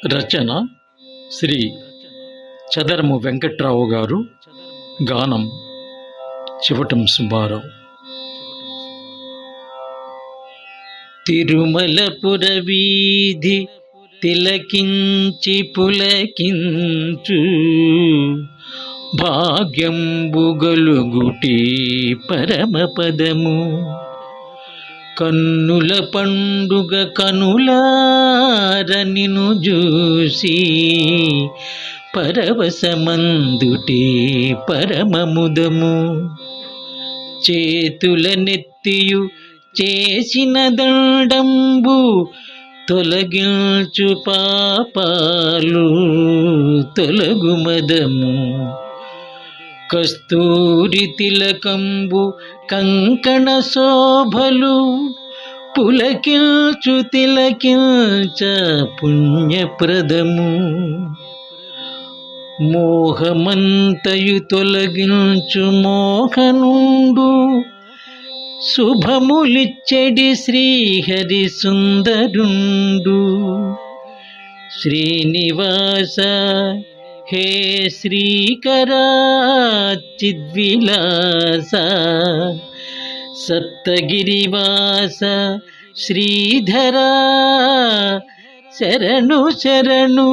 రచన శ్రీ చదరము వెంకట్రావు గారు. గానం చివటం సుబ్బారావు. తిరుమలపుర వీధి తిలకించి పులకించు భాగ్యంబుగలుగుటి పరమపదము. కన్నుల పండుగ కనులార నిను జూసి పరవశమందుటి పరమముదము. చేతుల నెత్తియు చేసిన దండంబు తొలగించు పాపాలు తొలగుమదము. కస్తూరి తిలకంబు కంకణ శోభలు పులకించు తిలకించ పుణ్యప్రదము. మోహమంతయు తొలగించు మోహనుండు శుభములిచ్చెడి శ్రీహరి సుందరుండు. శ్రీనివాస హే శ్రీకరా చిద్విలాస సప్తగిరివాస శ్రీధరా శరణు శరణు.